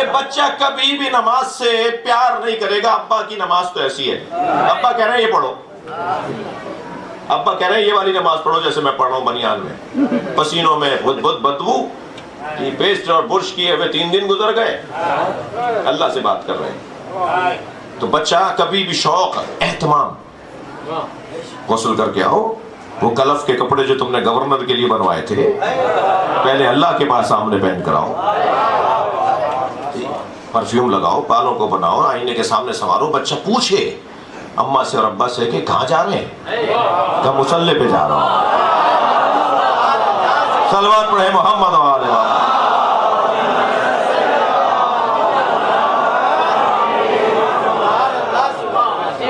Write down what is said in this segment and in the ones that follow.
बच्चा कभी भी नमाज से प्यार नहीं करेगा। अब्बा की नमाज तो ऐसी है, अब्बा कह रहे हैं ये पढ़ो, अब्बा कह रहे हैं ये वाली नमाज पढ़ो जैसे मैं पढ़ रहा हूँ बनियान में, पसीनों में बहुत बदबू, ये पेस्ट और बुर्श किए हुए 3 दिन गुजर गए, अल्लाह से बात कर रहे हैं। तो बच्चा कभी भी शौक, एहतमाम, गुस्ल करके आओ, वो कलफ के कपड़े जो तुमने गवर्नर के लिए बनवाए थे पहले अल्लाह के पास सामने पहन कर आओ, परफ्यूम लगाओ, बालों को बनाओ, आईने के सामने संवारो। बच्चा पूछे अम्मा से और अब्बा से कि कहाँ जा रहे हैं, कहाँ मुसल्ले पे जा रहा हूँ। सलवात पढ़े मोहम्मद वाले।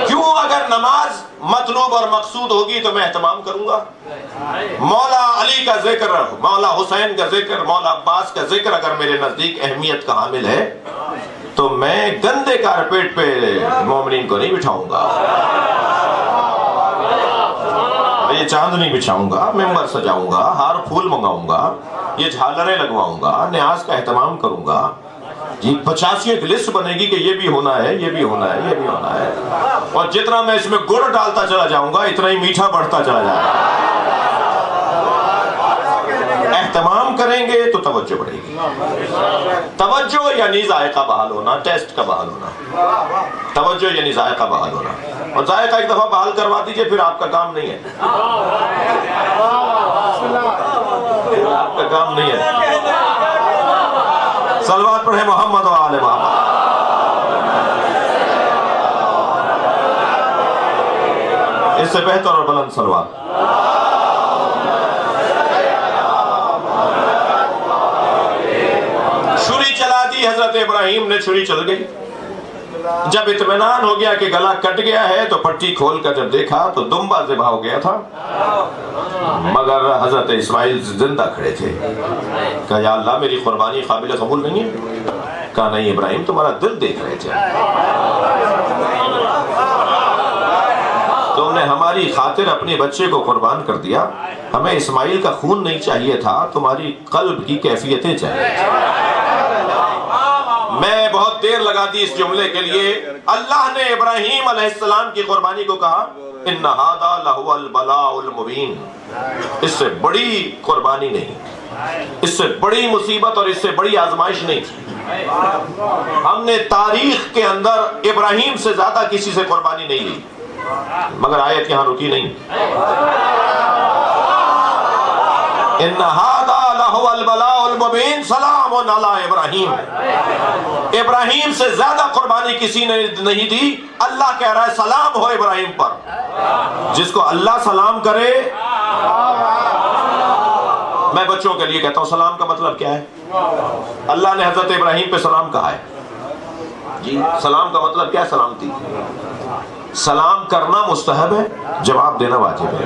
क्यों? अगर नमाज मतलूब और मकसूद होगी तो मैं एहतमाम करूंगा। मौला अली का जिक्र, मौला हुसैन का जिक्र, मौला अब्बास का जिक्र अगर मेरे नजदीक अहमियत का हामिल है तो मैं गंदे कारपेट पे मोमिनीन को नहीं बिठाऊंगा, ये चांदनी बिछाऊंगा, मेंबर सजाऊंगा, हार फूल मंगाऊंगा, ये झालरें लगवाऊंगा, न्याज का एहतमाम करूंगा। ये 85 की लिस्ट बनेगी कि ये भी होना है, ये भी होना है, ये भी होना है। और जितना मैं इसमें गुड़ डालता चला जाऊंगा इतना ही मीठा बढ़ता चला जाएगा। एहतमाम करेंगे तो तवज्जो बढ़ेगी। तवज्जो यानी जायका बहाल होना, टेस्ट का बहाल होना। तवज्जो यानी जायका बहाल होना, और जायका एक दफा बहाल करवा दीजिए फिर आपका काम नहीं है, आपका काम नहीं है। सलवात पढ़े मोहम्मद वाले मोहम्मद। इससे बेहतर और बुलंद सलवात। छुरी चला दी हजरत इब्राहिम ने, छुरी चल गई। जब इत्मीनान हो गया कि गला कट गया है तो पट्टी खोलकर जब देखा तो दुम्बा ज़िबा हो गया था, मगर हजरत इस्माइल जिंदा खड़े थे। कहा या अल्लाह मेरी कुर्बानी काबिल कबूल नहीं है? कहा नहीं इब्राहिम तुम्हारा दिल देख रहे थे, तुमने हमारी खातिर अपने बच्चे को कुर्बान कर दिया, हमें इस्माइल का खून नहीं चाहिए था, तुम्हारी कल्ब की कैफियतें चाहिए। मैं बहुत देर लगा दी इस जुमले के लिए। अल्लाह ने इब्राहिम अलैहिस्सलाम की कुर्बानी को कहा इन्ना हादा लहुवल बलाउल मुबीन, इससे बड़ी कुर्बानी नहीं, इससे बड़ी मुसीबत और इससे बड़ी आजमाइश नहीं थी। हमने तारीख के अंदर इब्राहिम से ज्यादा किसी से कुर्बानी नहीं ली, मगर आयत यहां रुकी नहीं। इन्ना हादा लहुवल बलाउल मुबीन सलामुन अला इब्राहिम, इब्राहिम से ज्यादा कुर्बानी किसी ने नहीं दी। अल्लाह कह रहा है सलाम हो इब्राहिम पर। जिसको अल्लाह सलाम करे, मैं बच्चों के लिए कहता हूं सलाम का मतलब क्या है। अल्लाह ने हजरत इब्राहिम पे सलाम कहा है जी, सलाम का मतलब क्या है? सलामती। सलाम करना मुस्तहब है, जवाब देना वाजिब है।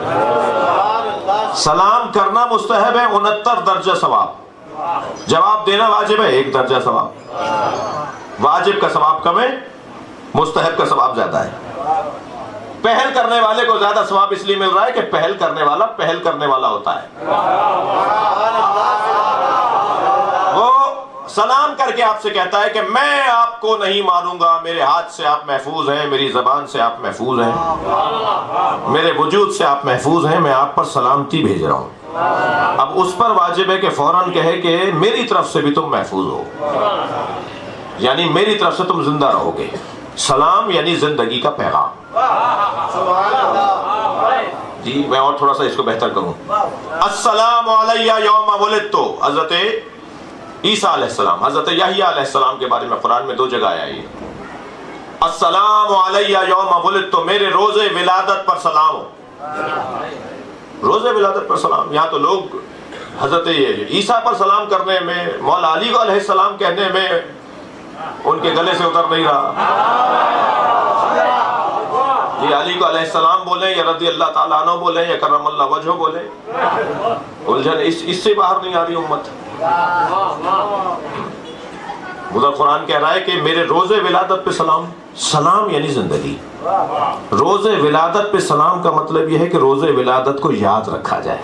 सलाम करना मुस्तहब है, 69 दर्जा सवाब, जवाब देना वाजिब है, 1 दर्जा सवाब। वाजिब का सवाब कम है, मुस्तहब का सवाब ज्यादा है। पहल करने वाले को ज्यादा सवाब इसलिए मिल रहा है कि पहल करने वाला होता है। वो सलाम करके आपसे कहता है कि मैं आपको नहीं मारूंगा, मेरे हाथ से आप महफूज हैं, मेरी जबान से आप महफूज हैं, मेरे वजूद से आप महफूज हैं, मैं आप पर सलामती भेज रहा हूं। अब उस पर वाजिब है कि फौरन कहे कि मेरी तरफ से भी तुम महफूज हो, यानी मेरी तरफ से तुम जिंदा रहोगे। सलाम यानी जिंदगी का पैगाम। जी मैं और थोड़ा सा इसको बेहतर करूं। अस्सलामु अलैया यौमा वुलिदतु, हजरत ईसा अलैहिस्सलाम, हजरत यहया अलैहिस्सलाम के बारे में कुरान में 2 जगह आया ये। अस्सलामु अलैया यौमा वुलिदतु, मेरे रोजे विलादत पर सलाम हो। रोजे विलादत पर सलाम। यहाँ तो लोग हजरत ईसा पर सलाम करने में, मौला अली को अलैहिस्सलाम कहने में उनके गले से उतर नहीं रहा। ये अली को अलैहिस्सलाम बोले या रज़ी अल्लाह ताला अन्हु बोले या करमल्लाह वजहु बोले, उलझन इससे बाहर नहीं आ रही उम्मत। मुझे कुरान कह रहा है कि मेरे रोजे विलादत पे सलाम। सलाम यानी जिंदगी। रोजे विलादत पे सलाम का मतलब यह है कि रोजे विलादत को याद रखा जाए।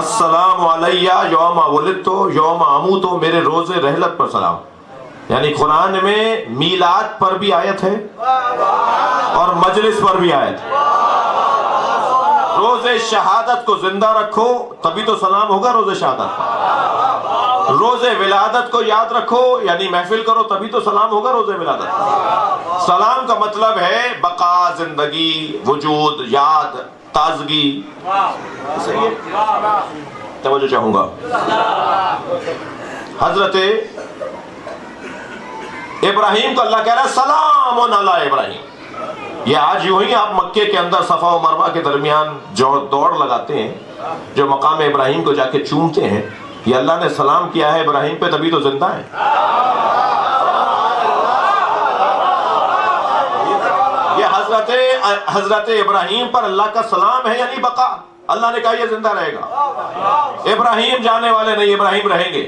अस्सलामु अलैया यौमा वुलिदतु यौमा अमूतु, मेरे रोजे रहलत पर सलाम। यानी कुरान में मीलाद पर भी आयत है और मजलिस पर भी आयत है। रोजे शहादत को जिंदा रखो तभी तो सलाम होगा रोजे शहादत पर। रोजे विलादत को याद रखो यानी महफिल करो तभी तो सलाम होगा रोजे विलादत पर। सलाम का मतलब है बका, जिंदगी, वजूद, याद, ताजगी। सही है, तवज्जो चाहूंगा। हजरत इब्राहिम को अल्लाह कह रहा है सलामुन अला इब्राहिम। ये आज यूं ही आप मक्के के अंदर सफा और मरवा के दरमियान जो दौड़ लगाते हैं, जो मकाम इब्राहिम को जाके चूमते हैं, ये अल्लाह ने सलाम किया है इब्राहिम पे तभी तो जिंदा है। ये हजरत इब्राहिम पर अल्लाह का सलाम है यानी बका। अल्लाह ने कहा ये जिंदा रहेगा। इब्राहिम जाने वाले नहीं, इब्राहिम रहेंगे।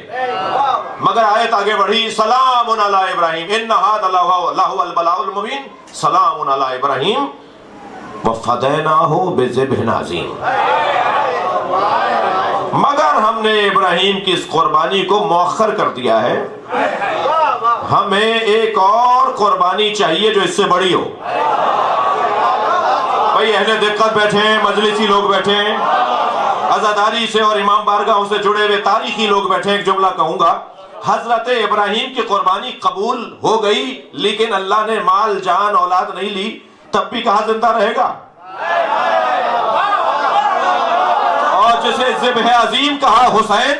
मगर आयत आगे बढ़ी सलामुन अला इब्राहिम इन्ना हादा लहुल बलाउल मुबीन सलामुन अला इब्राहिम व फदैनाहु बिज़िब्हिन अज़ीम। मगर हमने इब्राहिम की इस कुर्बानी को मौखर कर दिया है। हमें एक और कुर्बानी चाहिए जो इससे बड़ी हो। भाई अहले दिक्कत बैठे हैं, मजलिसी लोग बैठे हैं, अज़ादारी से और इमाम बारगाहों से जुड़े हुए तारीखी लोग बैठे हैं। एक जुमला कहूंगा, हजरत इब्राहिम की कुर्बानी कबूल हो गई लेकिन अल्लाह ने माल, जान, औलाद नहीं ली, तब भी कहा जिंदा रहेगा। और जिसे ज़िब्ह अज़ीम कहा हुसैन,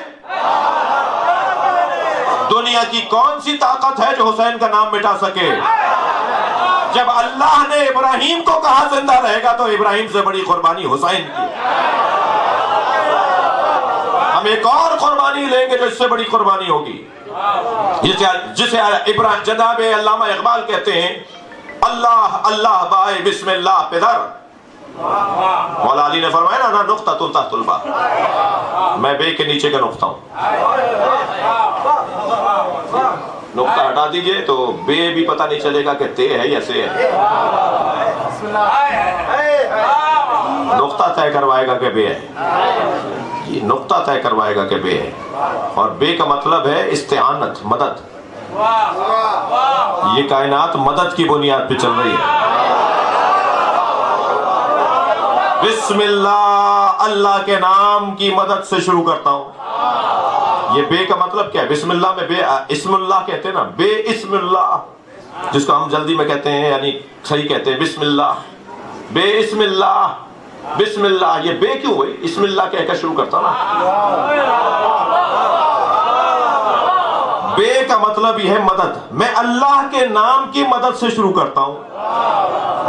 दुनिया की कौन सी ताकत है जो हुसैन का नाम मिटा सके? जब अल्लाह ने इब्राहिम को कहा जिंदा रहेगा तो इब्राहिम से बड़ी कुर्बानी हुसैन की। हम एक और कुर्बानी लेंगे जो इससे बड़ी कुर्बानी होगी, जिसे जनाब अल्लामा इकबाल कहते हैं अल्लाह अल्लाह बाए बिस्मिल्लाह पिदर। मौला अली ने फरमाया ना नुक्ता तुल तहतुल बा, मैं बे के नीचे का नुक्ता हूं। नुक्ता हटा दीजिए तो बे भी पता नहीं चलेगा कि ते है या से है। नुक्ता तय करवाएगा कि बे है, ये नुक्ता तय करवाएगा कि बे है। और बे का मतलब है इस्तेआनत, मदद। ये कायनात मदद की बुनियाद पे चल रही है। बिस्मिल्लाह, अल्लाह के नाम की मदद से शुरू करता हूं। ये बे का मतलब क्या है? बिस्मिल्लाह में बे इस्मुल्लाह कहते हैं ना, बे इस्मुल्लाह, जिसको हम जल्दी में कहते हैं यानी सही कहते हैं बिस्मिल्लाह, बे इस्मिल्लाह, बिस्मिल्लाह। ये बे क्यों हुई? इस्मिल्लाह कहकर शुरू करता ना। बे का मतलब यह है मदद। मैं अल्लाह के नाम की मदद से शुरू करता हूं।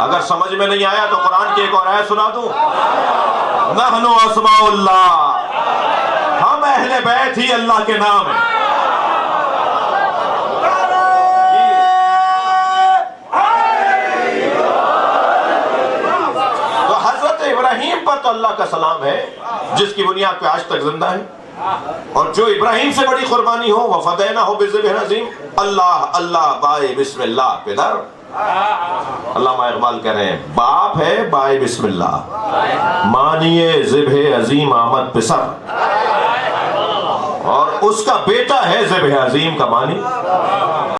अगर समझ में नहीं आया तो कुरान की एक और आयत सुना दूं, नहनु अस्माउल्लाह, हम अहले बैत ही अल्लाह के नाम है। तो हजरत इब्राहिम पर तो अल्लाह का सलाम है जिसकी बुनियाद पे आज तक जिंदा है। और जो इब्राहिम से बड़ी कुर्बानी हो वह फदैना हो बिज़िब्हिन अज़ीम। अल्लाह अल्लाह बाए बिस्मिल्लाह पिदर। अल्लामा इकबाल कह रहे हैं बाप है बाए बिस्मिल्लाह, मानिए ज़िब्ह अज़ीम आमद पिसर। और उसका बेटा है ज़िब्ह अज़ीम का मानी।